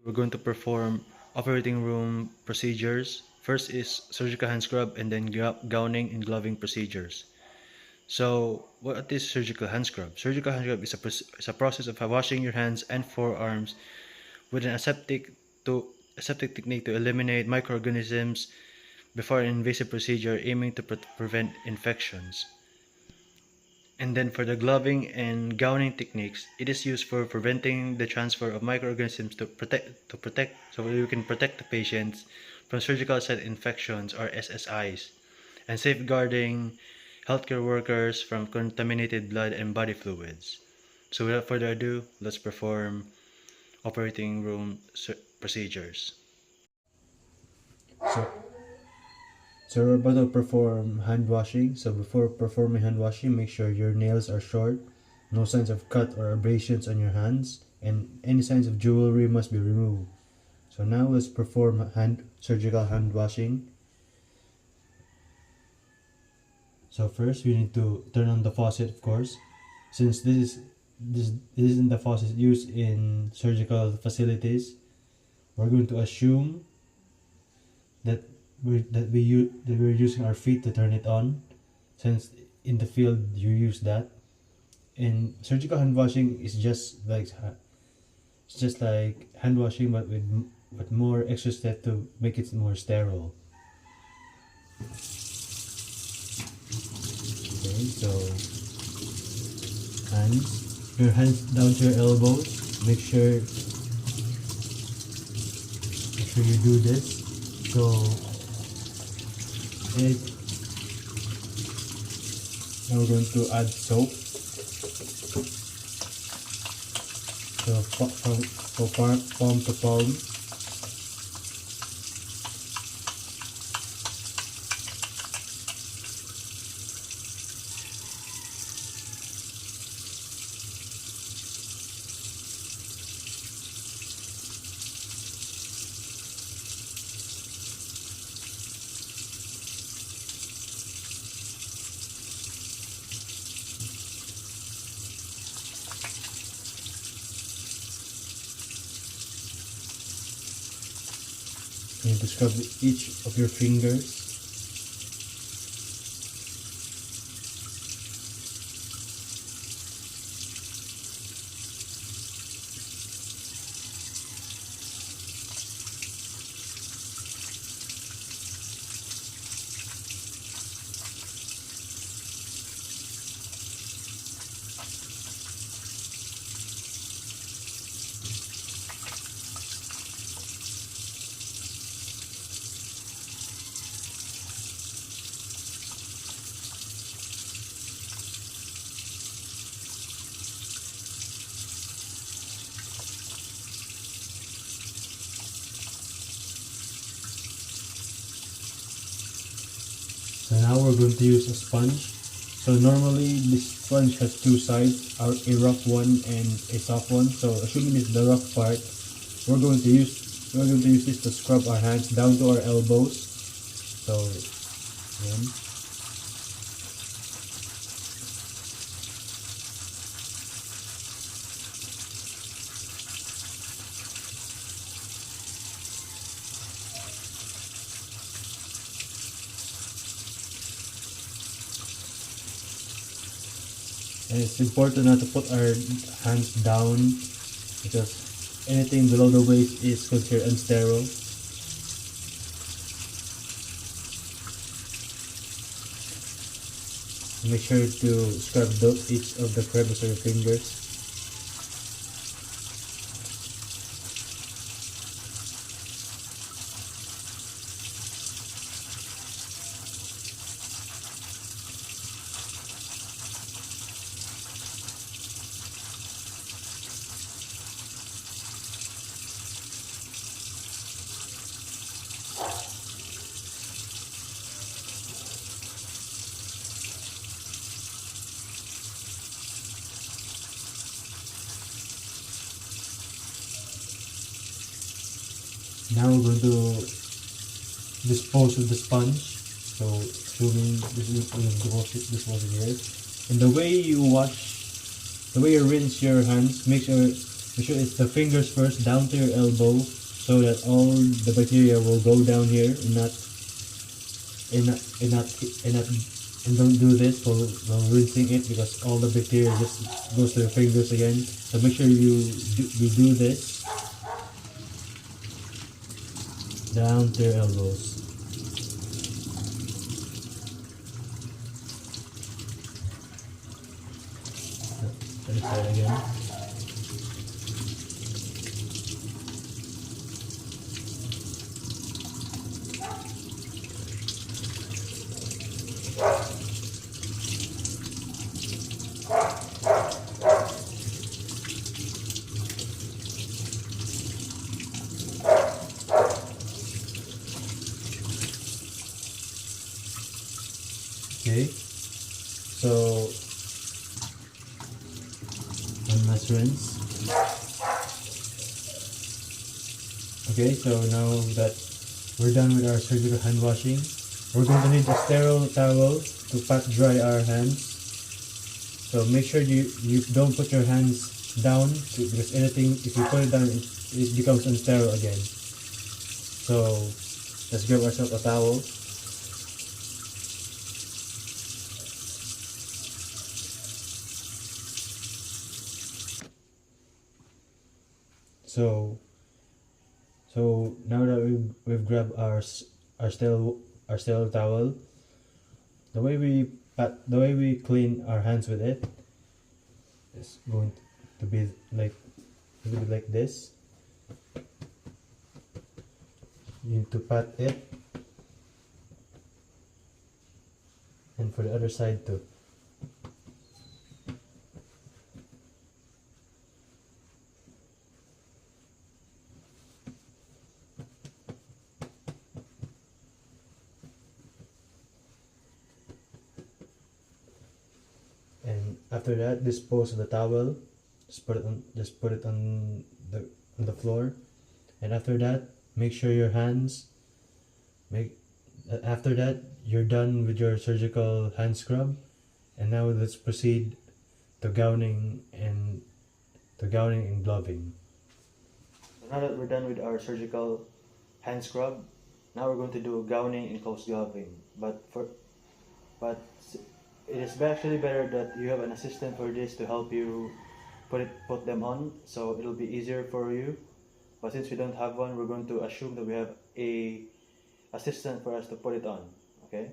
We're going to perform operating room procedures. First is surgical hand scrub and then gowning and gloving procedures. So, what is surgical hand scrub? Surgical hand scrub is a process of washing your hands and forearms with an aseptic technique to eliminate microorganisms before an invasive procedure aiming to prevent infections. And then for the gloving and gowning techniques, it is used for preventing the transfer of microorganisms to protect so you can protect the patients from surgical site infections or SSIs and safeguarding healthcare workers from contaminated blood and body fluids. So without further ado, let's perform operating room procedures. So, so we're about to perform hand washing. So before performing hand washing, make sure your nails are short, no signs of cut or abrasions on your hands, and any signs of jewelry must be removed. So now let's perform surgical hand washing. So first we need to turn on the faucet, of course, since this isn't the faucet used in surgical facilities. We're going to assume that we're using our feet to turn it on, since in the field you use that. And surgical hand washing is just like hand washing, but with more extra step to make it more sterile. Okay, so your hands down to your elbows. Make sure you do this. So it now we're going to add soap. So palm to palm. You need to scrub each of your fingers. So now we're going to use a sponge. So normally this sponge has two sides, a rough one and a soft one. So assuming it's the rough part, we're going to use this to scrub our hands down to our elbows. So yan. And it's important not to put our hands down because anything below the waist is considered unsterile. Make sure to scrub each of the crevices of your fingers. Now we're going to dispose of the sponge. So assuming this is dispose it here. And the way you rinse your hands, make sure make sure it's the fingers first down to your elbow, so that all the bacteria will go down here and not and not and not and not and don't do this while rinsing it, because all the bacteria just goes to your fingers again. So make sure you do this down to your elbows. Let me try it again. Okay, so one last rinse. Okay, so now that we're done with our surgical hand washing, we're going to need a sterile towel to pat dry our hands. So make sure you don't put your hands down, because anything, if you put it down, it becomes unsterile again. So let's grab ourselves a towel. So now that we've grabbed our sterile towel, the way we clean our hands with it is going to be like a little bit like this. You need to pat it, and for the other side too. And after that, dispose of the towel. Just put it on the floor. And after that, make sure your hands after that, you're done with your surgical hand scrub. And now let's proceed to gowning and gloving. Now that we're done with our surgical hand scrub, now we're going to do gowning and close gloving. But it is actually better that you have an assistant for this to help you put them on, so it'll be easier for you. But since we don't have one, we're going to assume that we have a assistant for us to put it on. Okay.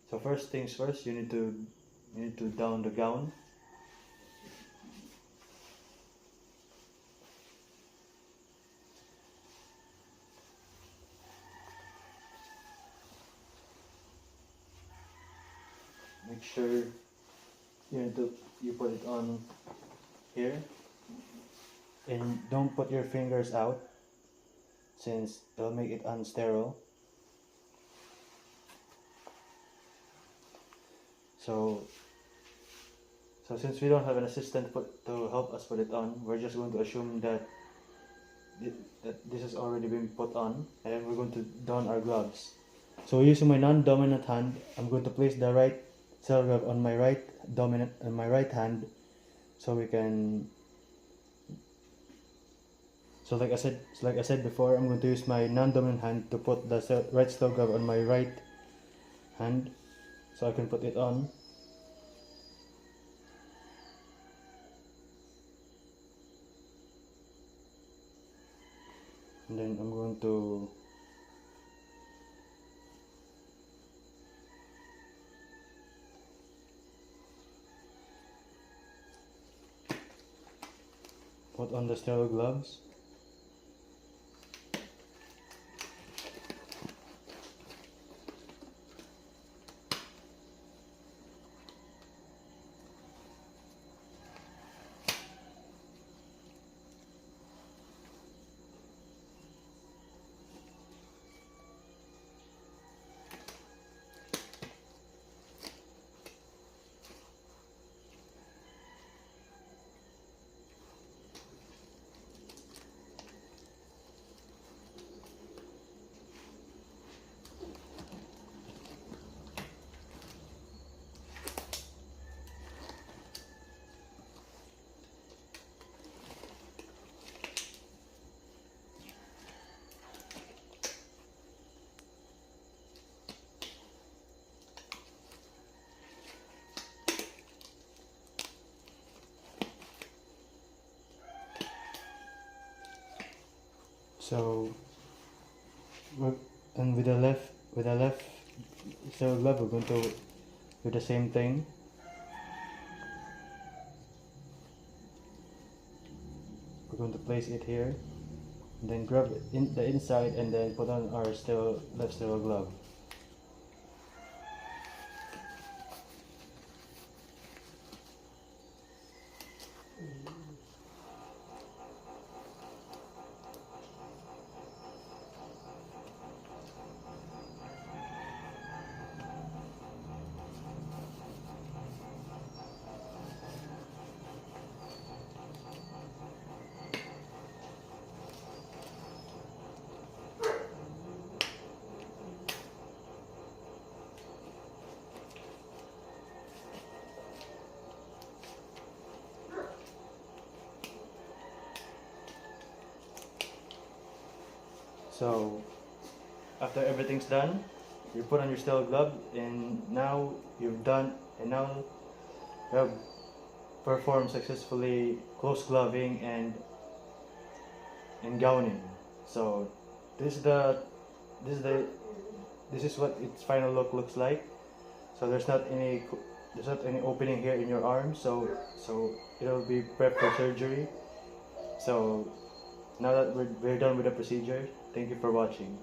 So first things first, you need to down the gown. Make sure you put it on here, and don't put your fingers out, since it'll make it unsterile. So since we don't have an assistant to help us put it on, we're just going to assume that this has already been put on, and then we're going to don our gloves. So using my non-dominant hand, I'm going to place the right cell glove on my right hand, so we can. So like I said before, I'm going to use my non-dominant hand to put the right cell glove on my right hand, so I can put it on. And then I'm going to put on the sterile gloves. So, we're- and with the left sterile glove, we're going to do the same thing. We're going to place it here, and then grab in the inside, and then put on our left sterile glove. So, after everything's done, you put on your sterile glove, and now you've done, and now you have performed successfully close gloving and gowning. So, this is the this is the this is what its final look looks like. So there's not any opening here in your arm. So it'll be prepped for surgery. So now that we're done with the procedure, thank you for watching.